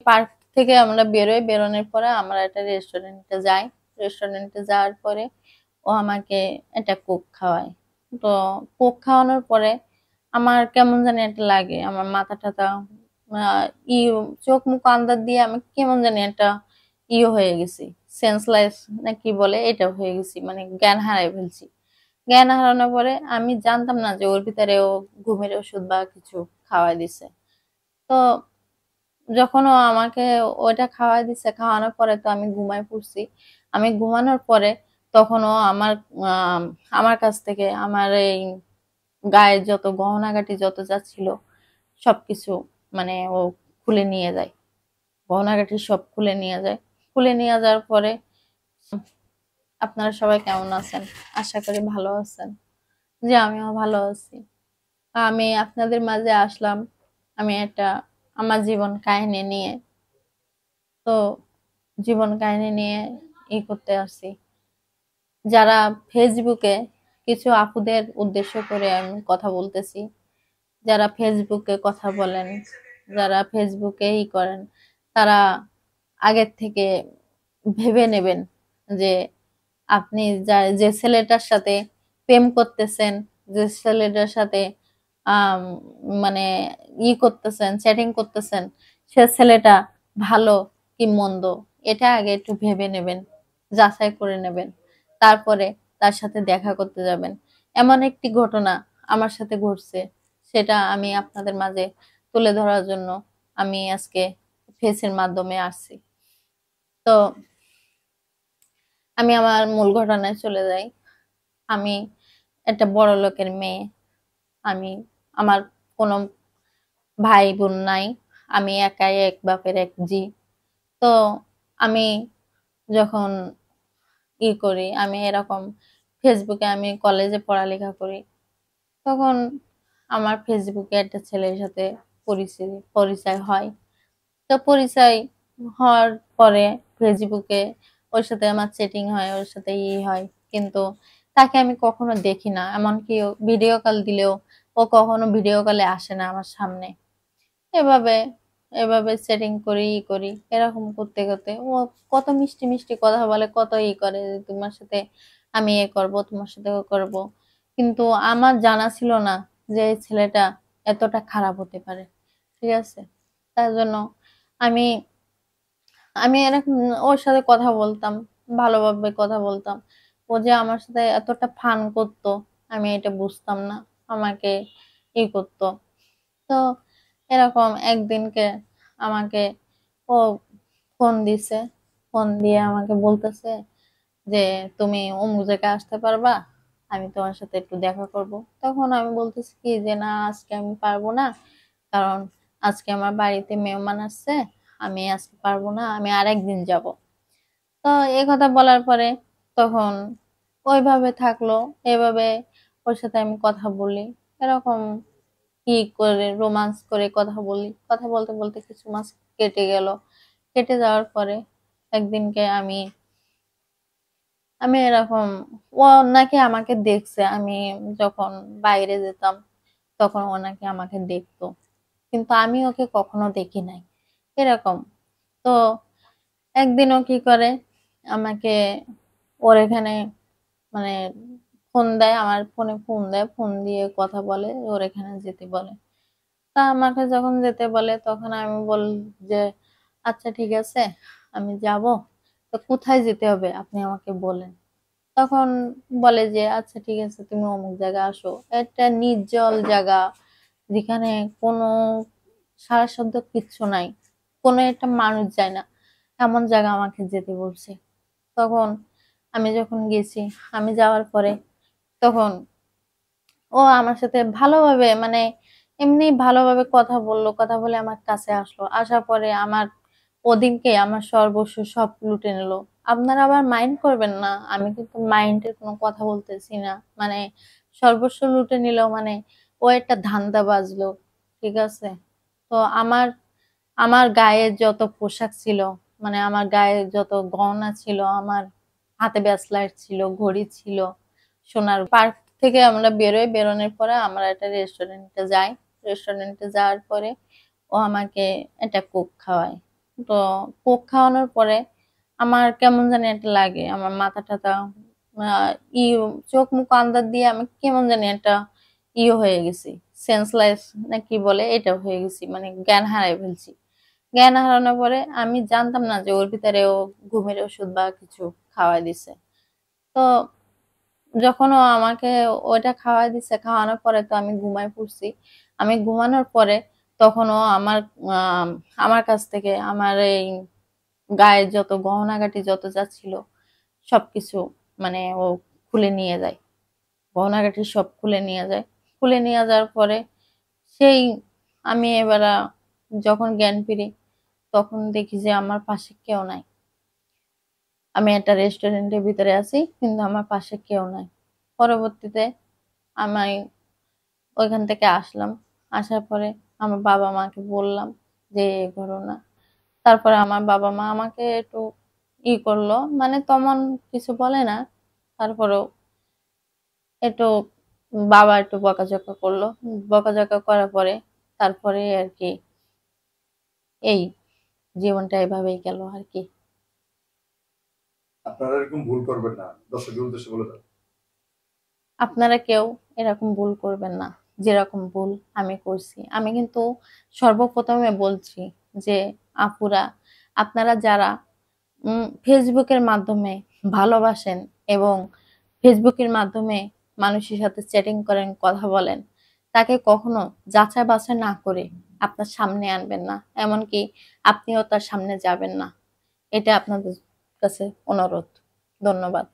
Park থেকে আমরা বেরোনোর পরে আমরা একটা রেস্টুরেন্টে যাই। রেস্টুরেন্টে যাওয়ার পরে ও আমাকে একটা কোক খাওয়ায়। তো কোক খাওয়ানোর পরে আমার কেমন জানি একটা লাগে, আমার মাথা টাথা আহ, ই চোখ মুখ আন্দাজ দিয়ে আমি কেমন জানি একটা হয়ে গেছি, সেন্সলেস না কি বলে এটা হয়ে গেছি, মানে জ্ঞান হারাই ফেলছি। জ্ঞান হারানোর পরে আমি জানতাম না যে ওর ভিতরে ও ঘুমের ওষুধ বা কিছু খাওয়াই দিছে। তো যখন ও আমাকে ওইটা খাওয়াই দিছে, খাওয়ানোর পরে তো আমি ঘুমায় পড়ছি। আমি ঘুমানোর পরে তখন ও আম, আমার কাছ থেকে আমার এই গায়ের যত গহনাগাটি যত যা ছিল সবকিছু, মানে ও খুলে নিয়ে যায়। গহনাগাটি সব খুলে নিয়ে যায়। খুলে নিয়ে যাওয়ার পরে আপনারা সবাই কেমন আছেন? আশা করি ভালো আছেন। যে আমিও ভালো আছি। আমি আপনাদের মাঝে আসলাম আমি একটা আমার জীবন কাহিনী নিয়ে। তো জীবন কাহিনী নিয়ে করতে আসছি। যারা ফেসবুকে, কিছু আপুদের উদ্দেশ্য করে আমি কথা বলতেছি, যারা ফেসবুকে কথা বলেন, যারা ফেসবুকে করেন, তারা আগের থেকে ভেবে নেবেন যে আপনি যে ছেলেটার সাথে প্রেম করতেছেন, যে ছেলেটার সাথে আম, মানে করতেছেন, চ্যাটিং করতেছেন, সে ছেলেটা ভালো কি মন্দ এটা আগে একটু ভেবে নেবেন, যাচাই করে নেবেন। তারপরে তার সাথে দেখা করতে যাবেন। এমন একটি ঘটনা আমার সাথে ঘটছে, সেটা আমি আপনাদের মাঝে তুলে ধরার জন্য আমি আজকে ফেসের মাধ্যমে আসছি। তো আমি আমার মূল ঘটনায় চলে যাই। আমি একটা বড় লোকের মেয়ে। আমি আমার কোনো ভাই বোন নাই। আমি একাই এক বাপের এক জি। তো আমি যখন করি, আমি এরকম ফেসবুকে, আমি কলেজে পড়ালেখা করি, তখন আমার ফেসবুকে একটা ছেলের সাথে পরিচয় হয়। তো পরিচয় হওয়ার পরে ফেসবুকে ওর সাথে আমার চ্যাটিং হয়, ওর সাথে হয়। কিন্তু তাকে আমি কখনো দেখি না, এমনকি ভিডিও কল দিলেও ও কখনো ভিডিও কলে আসে না আমার সামনে। এভাবে এভাবে সেটিং করি করি, এরকম করতে করতে ও কত মিষ্টি মিষ্টি কথা বলে, কত করে যে তোমার সাথে আমি করব, তোমার সাথে করব। কিন্তু আমার জানা ছিল না যে এই ছেলেটা এতটা খারাপ হতে পারে। ঠিক আছে, তার জন্য আমি আমি এরকম ওর সাথে কথা বলতাম, ভালোভাবে কথা বলতাম। ও যে আমার সাথে এতটা ফান করতো আমি এটা বুঝতাম না, আমাকে করতো। তো এরকম একদিনকে আমাকে ও ফোন দিছে। ফোন দিয়ে আমাকে বলতেছে যে তুমি অমুক জায়গায় আসতে পারবা, আমি তোমার সাথে একটু দেখা করব। তখন আমি বলতেছি কি যে না, আজকে আমি পারবো না, কারণ আজকে আমার বাড়িতে মেহমান আসছে, আমি আজকে পারবো না, আমি আরেকদিন যাব। তো এই কথা বলার পরে তখন ওইভাবে থাকলো। এভাবে ওর সাথে আমি কথা বলি, এরকম করে রোমান্স করে কথা বলি। কথা বলতে বলতে কিছু মাস কেটে গেল। কেটে যাওয়ার পরে একদিনকে আমি আমি এরকম, ও নাকি আমাকে দেখছে, আমি যখন বাইরে যেতাম তখন ও নাকি আমাকে দেখতো, কিন্তু আমি ওকে কখনো দেখি নাই এরকম। তো একদিন ও কি করে আমাকে ওর এখানে, মানে ফোন দেয়, আমার ফোনে ফোন দেয়, ফোন দিয়ে কথা বলে, ওর এখানে যেতে বলে। তা আমাকে যখন যেতে বলে তখন আমি বল যে আচ্ছা ঠিক আছে, আমি যাব। তো কোথায় যেতে হবে আপনি আমাকে বলেন। তখন বলে যে আচ্ছা ঠিক আছে, তুমি অমুক জায়গা আসো, একটা নির্জল জায়গা, যেখানে কোনো সারা শব্দ কিচ্ছু নাই, কোনো একটা মানুষ যায় না, এমন জায়গা আমাকে যেতে বলছে। তখন আমি যখন গেছি, আমি যাওয়ার পরে তখন ও আমার সাথে ভালোভাবে, মানে এমনি ভালোভাবে কথা বললো, কথা বলে আমার কাছে আসলো। আসার পরে আমার ওদিনকে আমার সর্বস্ব সব লুটে নিল। আপনারা আবার মাইন্ড করবেন না, আমি কিন্তু মাইন্ডের কোনো কথা বলতেছি না। মানে সর্বস্ব লুটে নিল, মানে ও একটা ধান্দা বাজলো। ঠিক আছে। তো আমার আমার গায়ে যত পোশাক ছিল, মানে আমার গায়ে যত গহনা ছিল, আমার হাতে ব্রেসলেট ছিল, ঘড়ি ছিল, সোনার। পার্ক থেকে আমরা বেরোনোর পরে আমরা একটা রেস্টুরেন্টে যাই। রেস্টুরেন্টে যাওয়ার পরে ও আমাকে একটা কোক খাওয়ায়। তো কোক খাওয়ানোর পরে আমার কেমন জানি একটা লাগে, আমার মাথা টাথা ই চোখ মুখ আন্দার দিয়ে আমি কেমন জানি একটা হয়ে গেছি, সেন্সলেস না কি বলে এটা হয়ে গেছি, মানে জ্ঞান হারাই ফেলছি। জ্ঞান হারানোর পরে আমি জানতাম না যে ওর ভিতরে ও ঘুমের ওষুধ বা কিছু খাওয়াই দিছে। তো যখন ও আমাকে ওইটা খাওয়াই দিছে, খাওয়ানোর পরে তো আমি ঘুমাই পড়ছি। আমি ঘুমানোর পরে তখন ও আহ, আমার কাছ থেকে আমার এই গায়ের যত গহনাগাটি যত যা ছিল সবকিছু, মানে ও খুলে নিয়ে যায়, গহনাগাটি সব খুলে নিয়ে যায়। খুলে নিয়ে যাওয়ার পরে সেই আমি এবার যখন জ্ঞান ফিরি তখন দেখি যে আমার পাশে কেউ নাই। আমি একটা রেস্টুরেন্টের ভিতরে আছি কিন্তু আমার পাশে কেউ নাই। পরবর্তীতে আমি ওইখান থেকে আসলাম। আসার পরে আমার বাবা মাকে বললাম যে এই ঘটনা। তারপরে আমার বাবা মা আমাকে একটু করলো, মানে তেমন কিছু বলে না, তারপরেও একটু বাবা একটু বকাঝকা করলো। বকাঝকা করার পরে তারপরে আর কি এই জীবনটা এভাবেই গেল আর কি। আপনারা এরকম ভুল করবেন না, দর্শকের উদ্দেশ্যে বলে দেন। আপনারা কেউ এরকম ভুল করবেন না যেরকম ভুল আমি করছি। আমি কিন্তু সর্বপ্রথমে বলছি যে আপুরা, আপনারা যারা ফেসবুকের মাধ্যমে ভালোবাসেন এবং ফেসবুকের মাধ্যমে মানুষের সাথে চ্যাটিং করেন, কথা বলেন, তাকে কখনো যাচাই বাছাই না করে আপনার সামনে আনবেন না, এমনকি আপনিও তার সামনে যাবেন না। এটা আপনাদের কাছে অনুরোধ। ধন্যবাদ।